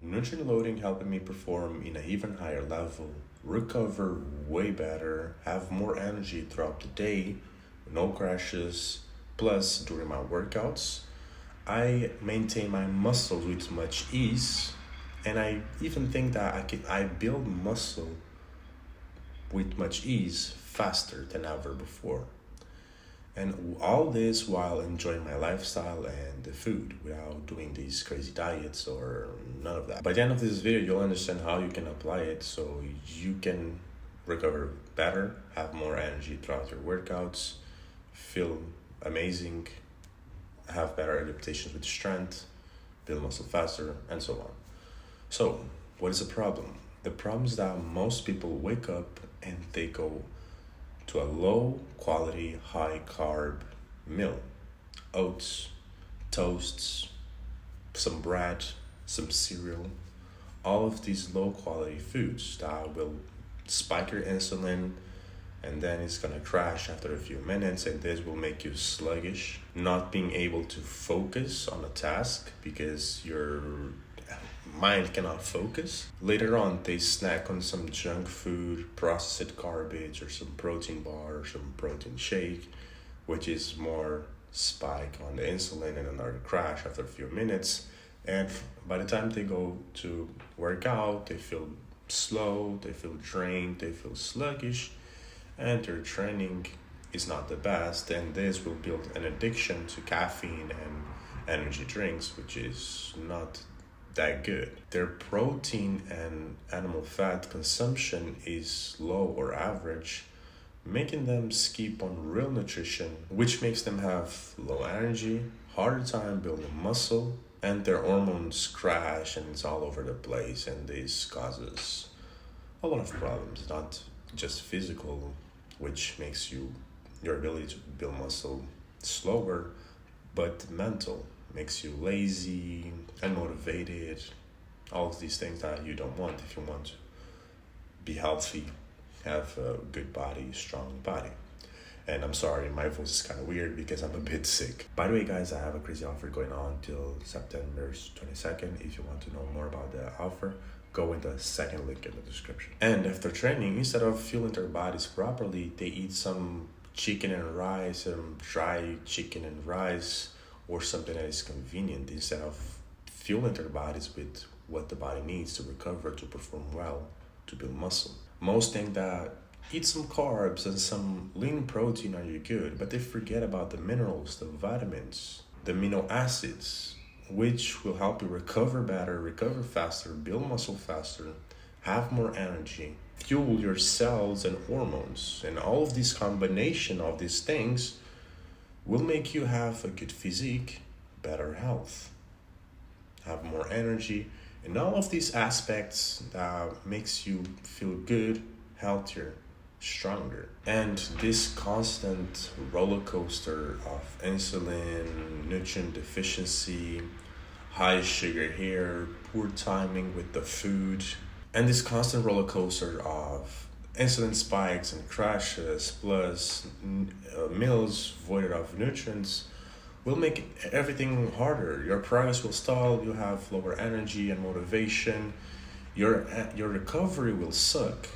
Nutrient loading helping me perform in an even higher level, recover way better, have more energy throughout the day, no crashes. Plus, during my workouts, I maintain my muscles with much ease, and I even think that I build muscle with much ease faster than ever before. And all this while enjoying my lifestyle and the food without doing these crazy diets or none of that. By the end of this video, you'll understand how you can apply it so you can recover better, have more energy throughout your workouts, feel amazing, have better adaptations with strength, build muscle faster, and so on. So, what is the problem? The problem is that most people wake up and they go to a low quality, high carb meal. Oats, toasts, some bread, some cereal, all of these low quality foods that will spike your insulin, and then it's gonna crash after a few minutes, and this will make you sluggish, not being able to focus on a task because your mind cannot focus. Later on, they snack on some junk food, processed garbage, or some protein bar, or some protein shake, which is more spike on the insulin and another crash after a few minutes. And by the time they go to work out, they feel slow, they feel drained, they feel sluggish, and their training is not the best. And this will build an addiction to caffeine and energy drinks, which is not that good. Their protein and animal fat consumption is low or average, making them skip on real nutrition, which makes them have low energy, harder time building muscle, and their hormones crash and it's all over the place, and this causes a lot of problems, not just physical, which makes your ability to build muscle slower, but mental, makes you lazy, unmotivated, all of these things that you don't want if you want to be healthy, have a good body, strong body. And I'm sorry, my voice is kind of weird because I'm a bit sick. By the way, guys, I have a crazy offer going on till September 22nd. If you want to know more about the offer, go in the second link in the description. And after training, instead of fueling their bodies properly, they eat some chicken and rice, dry chicken and rice, or something that is convenient instead of fueling their bodies with what the body needs to recover, to perform well, to build muscle. Most think that eat some carbs and some lean protein and you're good, but they forget about the minerals, the vitamins, the amino acids, which will help you recover better, recover faster, build muscle faster, have more energy, fuel your cells and hormones. And all of this combination of these things will make you have a good physique, better health, have more energy, and all of these aspects that makes you feel good, healthier, stronger. And this constant roller coaster of insulin, nutrient deficiency, high sugar here, poor timing with the food, and this constant roller coaster of insulin spikes and crashes plus meals voided of nutrients will make everything harder. Your progress will stall, you'll have lower energy and motivation, your recovery will suck,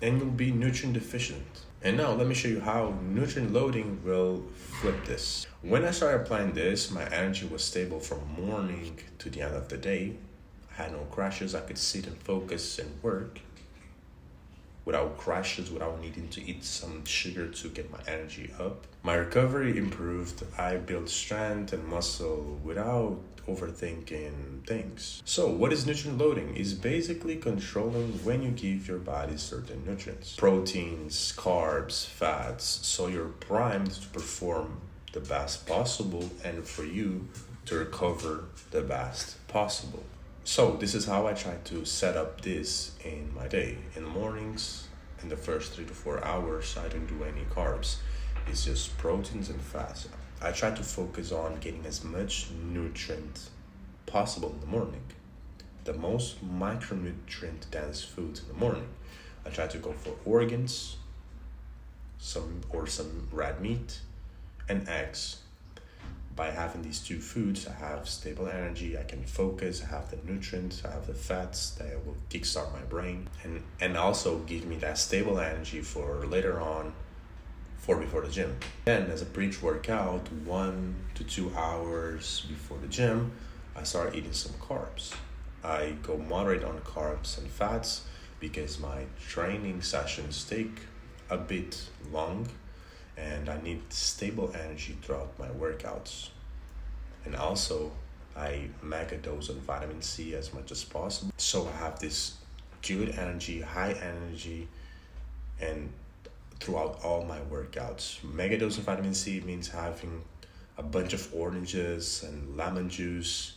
and you'll be nutrient deficient. And now let me show you how nutrient loading will flip this. When I started applying this, my energy was stable from morning to the end of the day. I had no crashes, I could sit and focus and work without crashes, without needing to eat some sugar to get my energy up. My recovery improved. I built strength and muscle without overthinking things. So what is nutrient loading? It's basically controlling when you give your body certain nutrients, proteins, carbs, fats, so you're primed to perform the best possible and for you to recover the best possible. So this is how I try to set up this in my day. In the mornings, in the first 3 to 4 hours, I don't do any carbs. It's just proteins and fats. I try to focus on getting as much nutrient possible in the morning. The most micronutrient dense foods in the morning. I try to go for organs, some red meat, and eggs. by having these two foods, I have stable energy, I can focus, I have the nutrients, I have the fats that will kickstart my brain and also give me that stable energy for later on for before the gym. Then as a pre-workout, 1 to 2 hours before the gym, I start eating some carbs. I go moderate on carbs and fats because my training sessions take a bit long and I need stable energy throughout my workouts. And also, I mega dose on vitamin C as much as possible. So I have this good energy, high energy, and throughout all my workouts. Mega dose of vitamin C means having a bunch of oranges and lemon juice.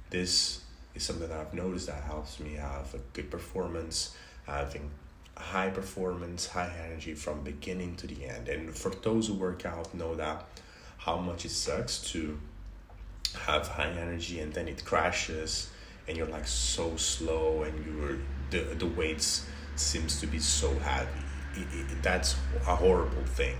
This is something that I've noticed that helps me have a good performance, having high performance, high energy from beginning to the end. And for those who work out know that how much it sucks to have high energy and then it crashes and you're like so slow and the weights seems to be so heavy. That's a horrible thing.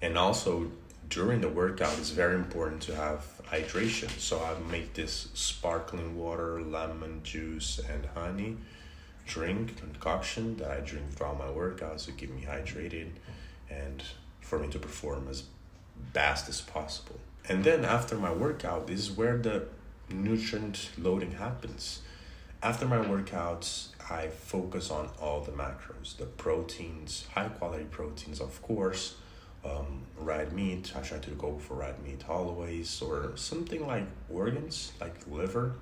And also during the workout it's very important to have hydration. So I make this sparkling water, lemon juice and honey drink concoction that I drink throughout my workouts to keep me hydrated and for me to perform as best as possible. And then after my workout, this is where the nutrient loading happens. After my workouts, I focus on all the macros, the proteins, high quality proteins, of course, red meat. I try to go for red meat always, or something like organs, like liver.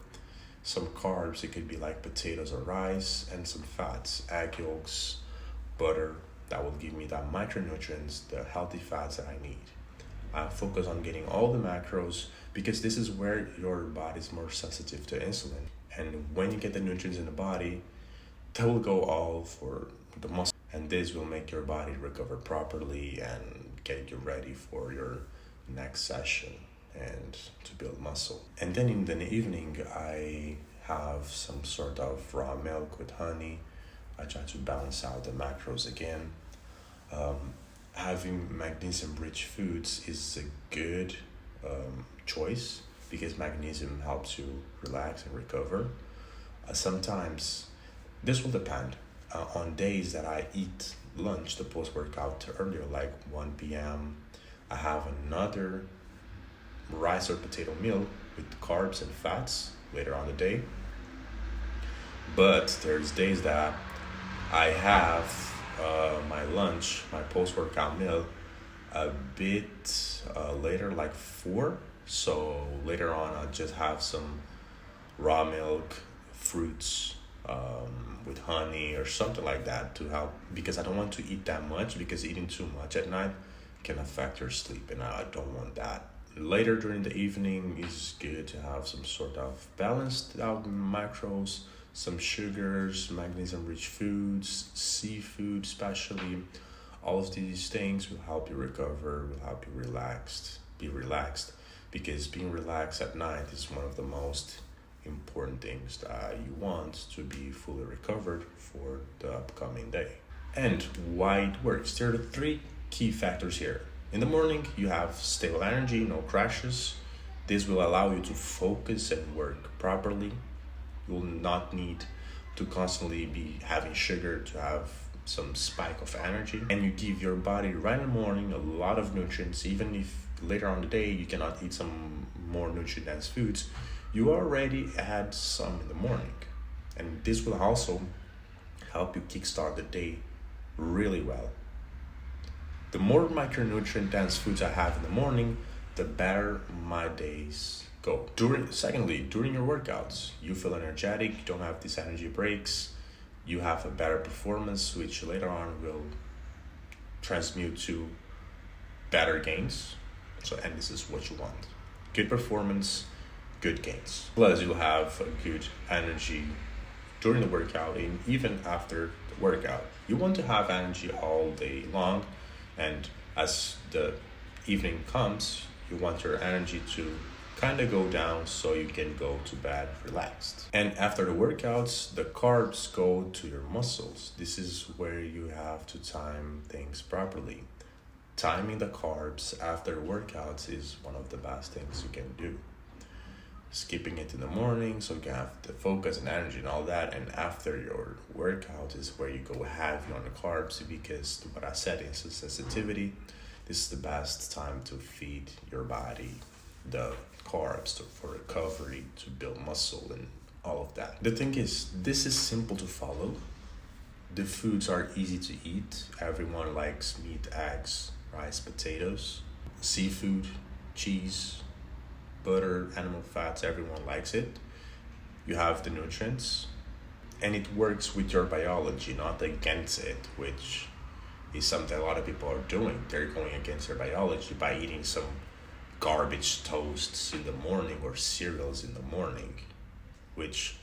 Some carbs, it could be like potatoes or rice, and some fats, egg yolks, butter, that will give me that micronutrients, the healthy fats that I need. I focus on getting all the macros because this is where your body is more sensitive to insulin. And when you get the nutrients in the body, that will go all for the muscle. And this will make your body recover properly and get you ready for your next session and to build muscle. And then in the evening, I have some sort of raw milk with honey. I try to balance out the macros again. Having magnesium-rich foods is a good choice because magnesium helps you relax and recover. Sometimes, this will depend. On days that I eat lunch, the post-workout earlier, like 1 p.m., I have another rice or potato meal with carbs and fats later on the day. But there's days that I have my lunch, my post-workout meal, a bit later, like 4. So later on, I'll just have some raw milk, fruits with honey or something like that to help, because I don't want to eat that much, because eating too much at night can affect your sleep and I don't want that. Later during the evening is good to have some sort of balanced out macros, some sugars, magnesium-rich foods, seafood especially. All of these things will help you recover, will help you be relaxed, because being relaxed at night is one of the most important things that you want to be fully recovered for the upcoming day. And why it works. There are 3 key factors here. In the morning, you have stable energy, no crashes. This will allow you to focus and work properly. You will not need to constantly be having sugar to have some spike of energy. And you give your body right in the morning a lot of nutrients. Even if later on the day you cannot eat some more nutrient-dense foods, you already had some in the morning. And this will also help you kickstart the day really well. The more micronutrient-dense foods I have in the morning, the better my days go. Secondly, during your workouts, you feel energetic, you don't have these energy breaks, you have a better performance, which later on will transmute to better gains. And this is what you want. Good performance, good gains. Plus, you'll have a good energy during the workout and even after the workout. You want to have energy all day long, and as the evening comes, you want your energy to kind of go down so you can go to bed relaxed. And after the workouts, the carbs go to your muscles. This is where you have to time things properly. timing the carbs after workouts is one of the best things you can do. Skipping it in the morning so you can have the focus and energy and all that, and after your workout is where you go heavy on the carbs, because what I said is sensitivity. This is the best time to feed your body the carbs for recovery, to build muscle and all of that. The thing is, this is simple to follow. The foods are easy to eat. Everyone likes meat, eggs, rice, potatoes, seafood, cheese, butter, animal fats. Everyone likes it. You have the nutrients, and it works with your biology, not against it, which is something a lot of people are doing. They're going against their biology by eating some garbage toasts in the morning or cereals in the morning, which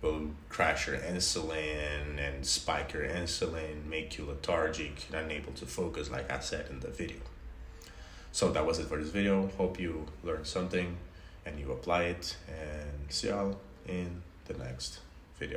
will crash your insulin and spike your insulin, make you lethargic and unable to focus, like I said in the video. So that was it for this video. Hope you learned something and you apply it, and see y'all in the next